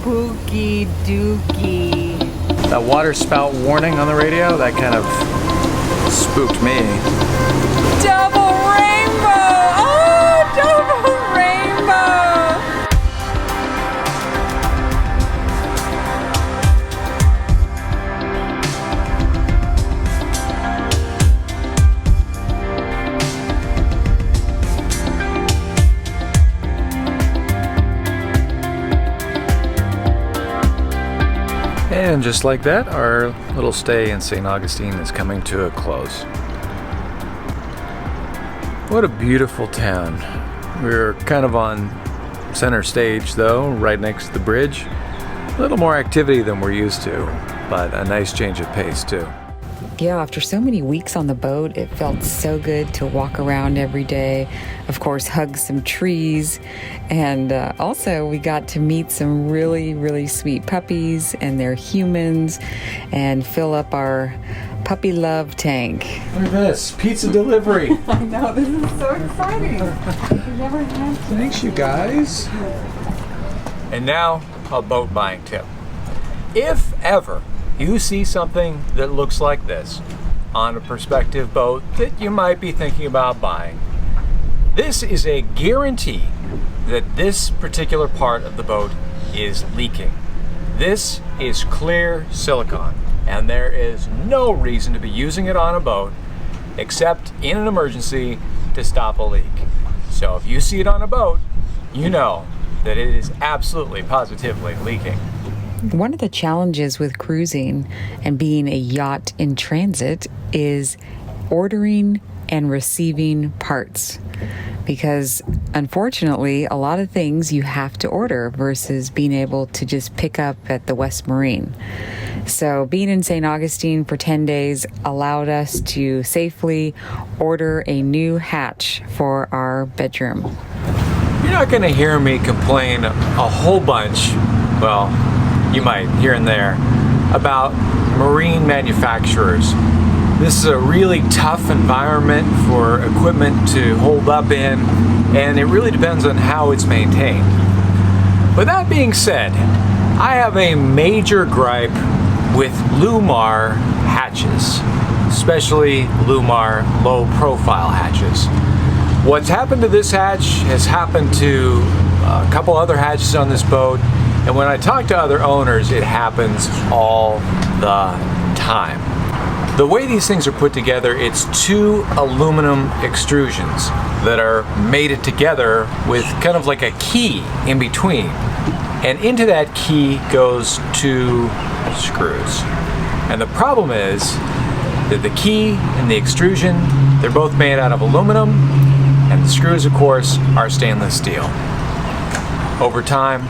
spooky dooky. That waterspout warning on the radio, that kind of spooked me. Double rainbow! Oh, double rainbow! And just like that, our little stay in St. Augustine is coming to a close. What a beautiful town. We're kind of on center stage though, right next to the bridge. A little more activity than we're used to, but a nice change of pace too. Yeah, after so many weeks on the boat, it felt so good to walk around every day. Of course, hug some trees. And also, we got to meet some really, really sweet puppies and their humans and fill up our puppy love tank. Look at this, pizza delivery. I know, this is so exciting. We've never had to. Thanks, you guys. And now, a boat buying tip. If ever you see something that looks like this on a prospective boat that you might be thinking about buying, this is a guarantee that this particular part of the boat is leaking. This is clear silicone, and there is no reason to be using it on a boat except in an emergency to stop a leak. So if you see it on a boat, you know that it is absolutely, positively leaking. One of the challenges with cruising and being a yacht in transit is ordering and receiving parts. Because unfortunately, a lot of things you have to order versus being able to just pick up at the West Marine. So being in St. Augustine for 10 days allowed us to safely order a new hatch for our bedroom. You're not going to hear me complain a whole bunch, well, you might here and there, about marine manufacturers. This is a really tough environment for equipment to hold up in, and it really depends on how it's maintained. With that being said, I have a major gripe with Lumar hatches, especially Lumar low-profile hatches. What's happened to this hatch has happened to a couple other hatches on this boat, and when I talk to other owners, it happens all the time. The way these things are put together, it's two aluminum extrusions that are mated together with kind of like a key in between. And into that key goes two screws. And the problem is that the key and the extrusion, they're both made out of aluminum, and the screws, of course, are stainless steel. Over time,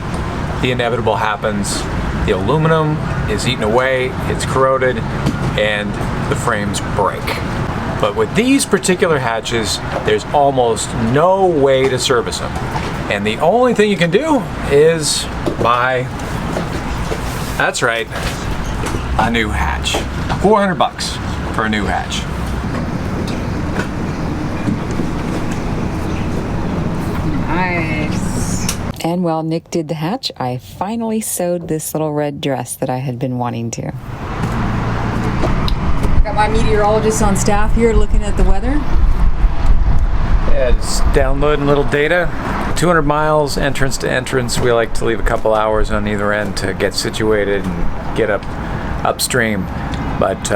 the inevitable happens. The aluminum is eaten away, it's corroded, and the frames break. But with these particular hatches, there's almost no way to service them. And the only thing you can do is buy, that's right, a new hatch. $400 for a new hatch. Nice. And while Nick did the hatch, I finally sewed this little red dress that I had been wanting to. Got my meteorologist on staff here looking at the weather. Yeah, just downloading little data. 200 miles entrance to entrance. We like to leave a couple hours on either end to get situated and get upstream. But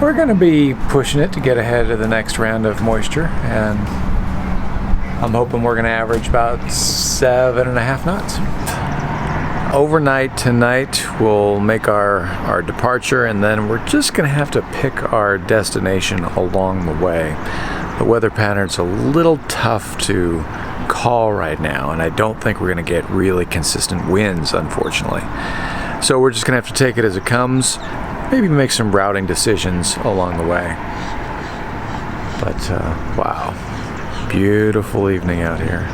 we're going to be pushing it to get ahead of the next round of moisture, and I'm hoping we're going to average about 7.5 knots. Overnight tonight, we'll make our departure, and then we're just going to have to pick our destination along the way. The weather pattern's a little tough to call right now, and I don't think we're going to get really consistent winds, unfortunately. So we're just going to have to take it as it comes, maybe make some routing decisions along the way. But, wow. Beautiful evening out here.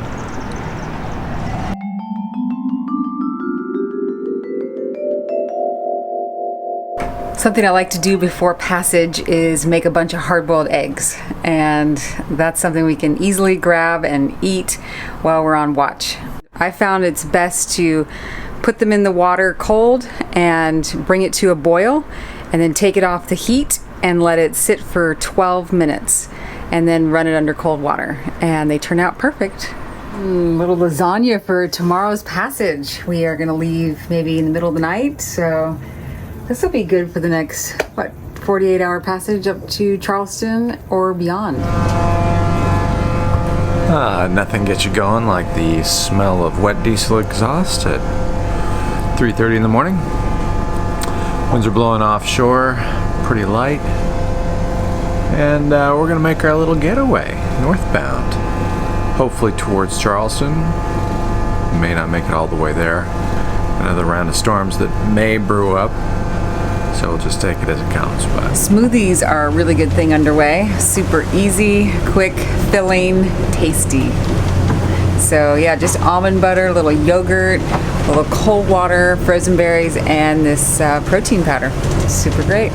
Something I like to do before passage is make a bunch of hard-boiled eggs, and that's something we can easily grab and eat while we're on watch. I found it's best to put them in the water cold and bring it to a boil, and then take it off the heat and let it sit for 12 minutes, and then run it under cold water, and they turn out perfect. Little lasagna for tomorrow's passage. We are gonna leave maybe in the middle of the night, so this will be good for the next, 48-hour passage up to Charleston or beyond. Nothing gets you going like the smell of wet diesel exhaust at 3:30 in the morning. Winds are blowing offshore, pretty light. And we're gonna make our little getaway northbound, hopefully towards Charleston. May not make it all the way there. Another round of storms that may brew up, so we'll just take it as it comes. But Smoothies are a really good thing underway. Super easy, quick, filling, tasty. So yeah, just almond butter, a little yogurt, a little cold water, frozen berries, and this protein powder. Super great.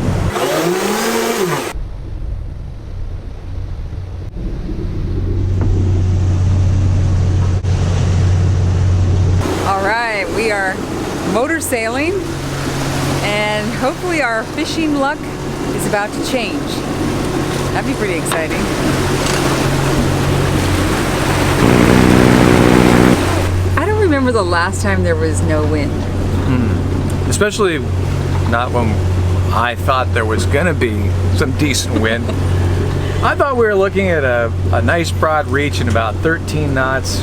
All right, we are motor sailing, and hopefully our fishing luck is about to change. That'd be pretty exciting. I don't remember the last time there was no wind. especially not when I thought there was gonna be some decent wind. I thought we were looking at a nice broad reach and about 13 knots.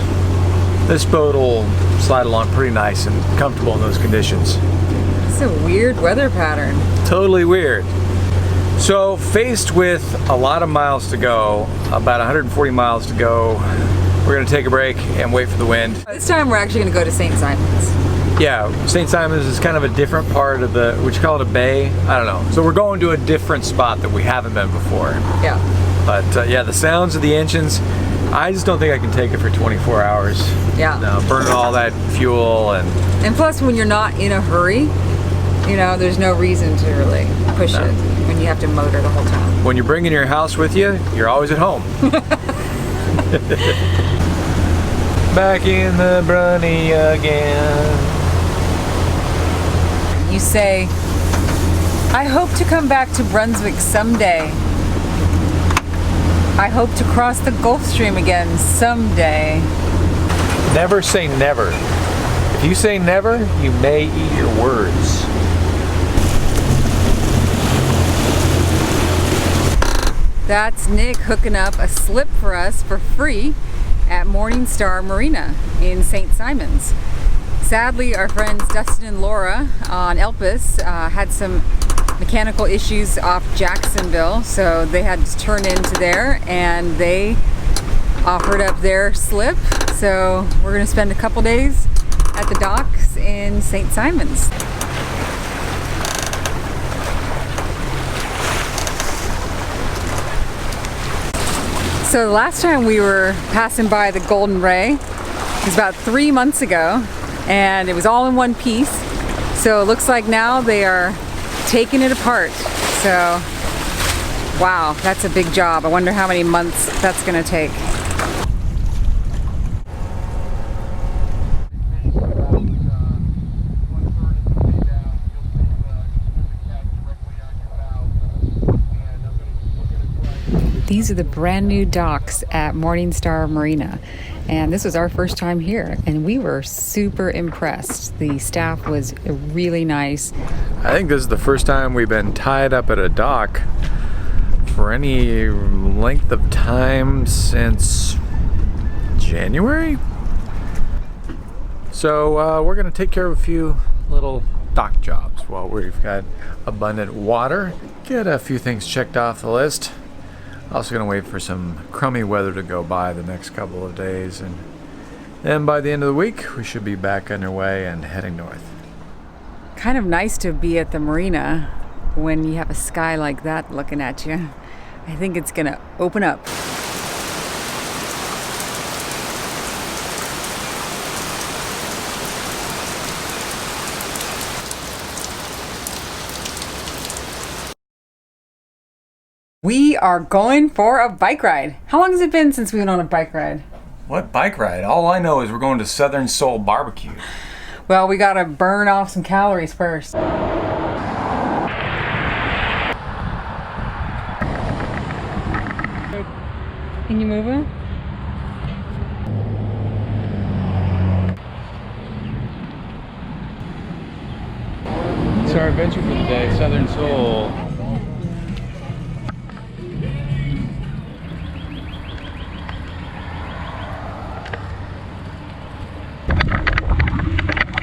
This boat will slide along pretty nice and comfortable in those conditions. It's a weird weather pattern. Totally weird. So faced with a lot of miles to go, about 140 miles to go, we're gonna take a break and wait for the wind. This time we're actually gonna go to St. Simon's. Yeah, St. Simon's is kind of a different part of the, would you call it a bay? I don't know. So we're going to a different spot that we haven't been before. Yeah. But yeah, the sounds of the engines, I just don't think I can take it for 24 hours. Yeah. No, burning all that fuel And plus, when you're not in a hurry, you know, there's no reason to really push it when you have to motor the whole time. when you're bringing your house with you, you're always at home. Back in the brunny again. You say, I hope to come back to Brunswick someday. I hope to cross the Gulf Stream again someday. Never say never. If you say never, you may eat your words. That's Nick hooking up a slip for us for free at Morningstar Marina in St. Simon's. Sadly, our friends Dustin and Laura on Elpis had some mechanical issues off Jacksonville, so they had to turn into there, and they offered up their slip. So we're going to spend a couple days at the docks in St. Simon's. So the last time we were passing by the Golden Ray was about 3 months ago, and it was all in one piece. So it looks like now they are taking it apart. So, wow, that's a big job. I wonder how many months that's gonna take. These are the brand new docks at Morningstar Marina, and this was our first time here, and we were super impressed. The staff was really nice. I think this is the first time we've been tied up at a dock for any length of time since January. So we're gonna take care of a few little dock jobs while we've got abundant water. Get a few things checked off the list. Also gonna wait for some crummy weather to go by the next couple of days, and then by the end of the week we should be back underway and heading north. Kind of nice to be at the marina when you have a sky like that looking at you. I think it's gonna open up. We are going for a bike ride. How long has it been since we went on a bike ride? What bike ride? All I know is we're going to Southern Soul Barbecue. Well, we gotta burn off some calories first. Can you move it? It's our adventure for the day, Southern Soul.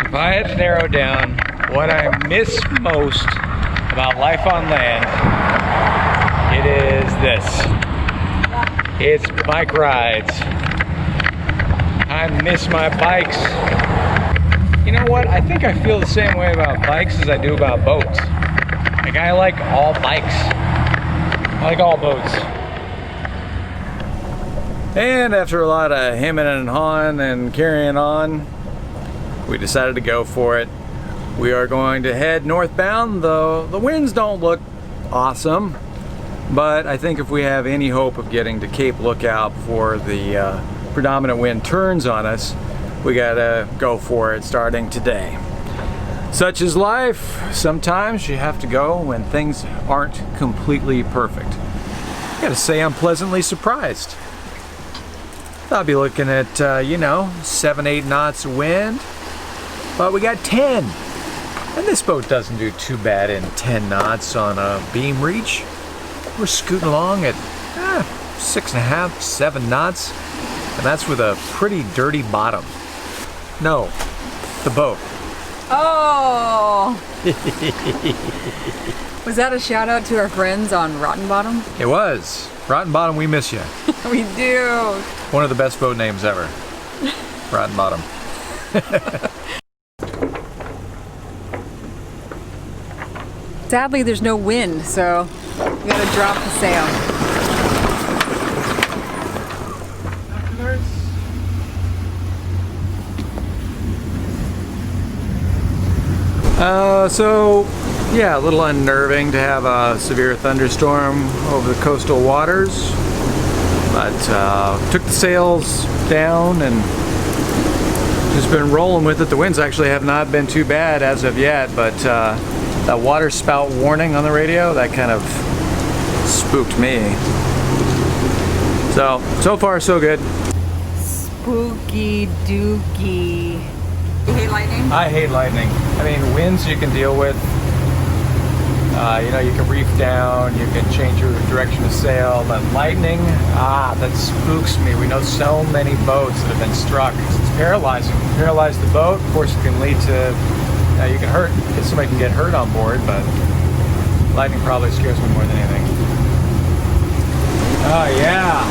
If I had to narrow down what I miss most about life on land, it is this. It's bike rides. I miss my bikes. You know what? I think I feel the same way about bikes as I do about boats. Like, I like all bikes. I like all boats. And after a lot of hemming and hawing and carrying on, we decided to go for it. We are going to head northbound, though the winds don't look awesome. But I think if we have any hope of getting to Cape Lookout before the predominant wind turns on us, we gotta go for it starting today. Such is life. Sometimes you have to go when things aren't completely perfect. I gotta say, I'm pleasantly surprised. Thought I'd be looking at, 7-8 knots of wind, but we got 10. And this boat doesn't do too bad in 10 knots on a beam reach. We're scooting along at 6.5, 7 knots, and that's with a pretty dirty bottom. No, the boat. Oh! Was that a shout out to our friends on Rotten Bottom? It was. Rotten Bottom, we miss you. We do. One of the best boat names ever. Rotten Bottom. Sadly, there's no wind, so we gotta drop the sail. A little unnerving to have a severe thunderstorm over the coastal waters, but took the sails down and just been rolling with it. The winds actually have not been too bad as of yet, but that waterspout warning on the radio, that kind of spooked me. So far so good. Spooky dooky. You hate lightning? I hate lightning. I mean, winds you can deal with. You can reef down, you can change your direction of sail, but lightning, that spooks me. We know so many boats that have been struck. It's paralyzing. Paralyze the boat, of course it can lead to, you can hurt, somebody can get hurt on board, but lightning probably scares me more than anything. Oh yeah.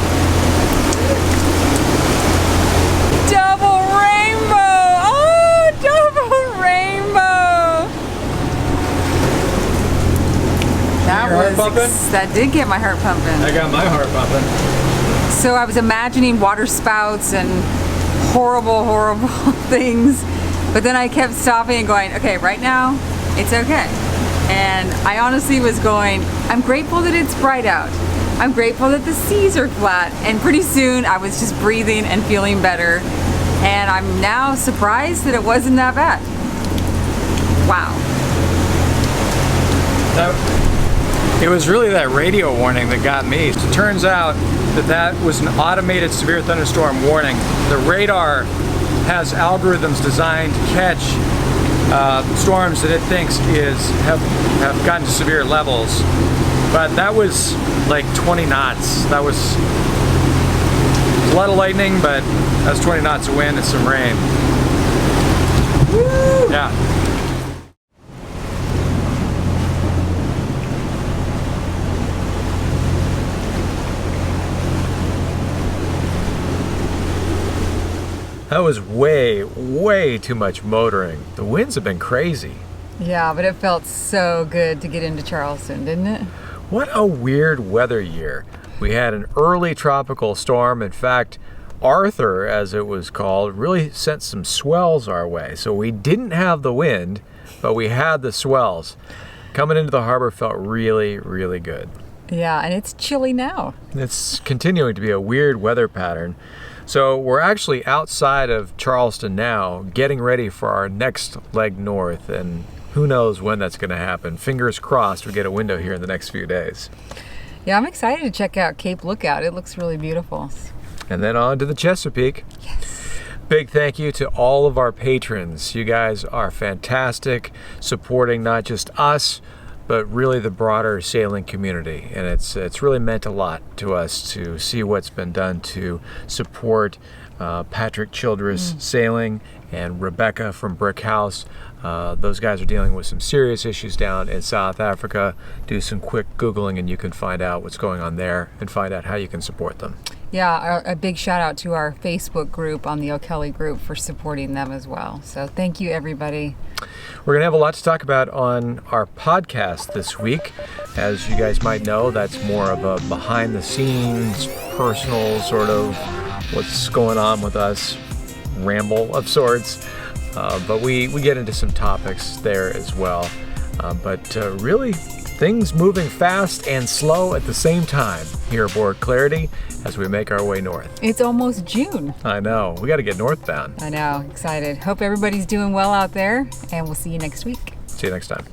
Double rainbow! Oh, double rainbow! That did get my heart pumping. I got my heart pumping. So I was imagining waterspouts and horrible, horrible things, but then I kept stopping and going, okay, right now, it's okay. And I honestly was going, I'm grateful that it's bright out. I'm grateful that the seas are flat. And pretty soon I was just breathing and feeling better. And I'm now surprised that it wasn't that bad. Wow. It was really that radio warning that got me. It turns out that was an automated severe thunderstorm warning. The radar has algorithms designed to catch storms that it thinks have gotten to severe levels. But that was like 20 knots. That was a lot of lightning, but that's 20 knots of wind and some rain. Woo! Yeah. That was way, way too much motoring. The winds have been crazy. Yeah, but it felt so good to get into Charleston, didn't it? What a weird weather year. We had an early tropical storm. In fact, Arthur, as it was called, really sent some swells our way. So we didn't have the wind, but we had the swells. Coming into the harbor felt really, really good. Yeah, and it's chilly now. It's continuing to be a weird weather pattern. So we're actually outside of Charleston now, getting ready for our next leg north, and who knows when that's going to happen. Fingers crossed we get a window here in the next few days. Yeah, I'm excited to check out Cape Lookout. It looks really beautiful. And then on to the Chesapeake. Yes. Big thank you to all of our patrons. You guys are fantastic, supporting not just us, but really the broader sailing community. And it's really meant a lot to us to see what's been done to support Patrick Childress Sailing and Rebecca from Brick House. Those guys are dealing with some serious issues down in South Africa. Do some quick Googling and you can find out what's going on there and find out how you can support them. Yeah, a big shout out to our Facebook group on the O'Kelly group for supporting them as well. So thank you, everybody. We're going to have a lot to talk about on our podcast this week. As you guys might know, that's more of a behind the scenes, personal sort of what's going on with us ramble of sorts. But we get into some topics there as well. But really, things moving fast and slow at the same time here aboard Clarity as we make our way north. It's almost June. I know. We got to get northbound. I know. Excited. Hope everybody's doing well out there, and we'll see you next week. See you next time.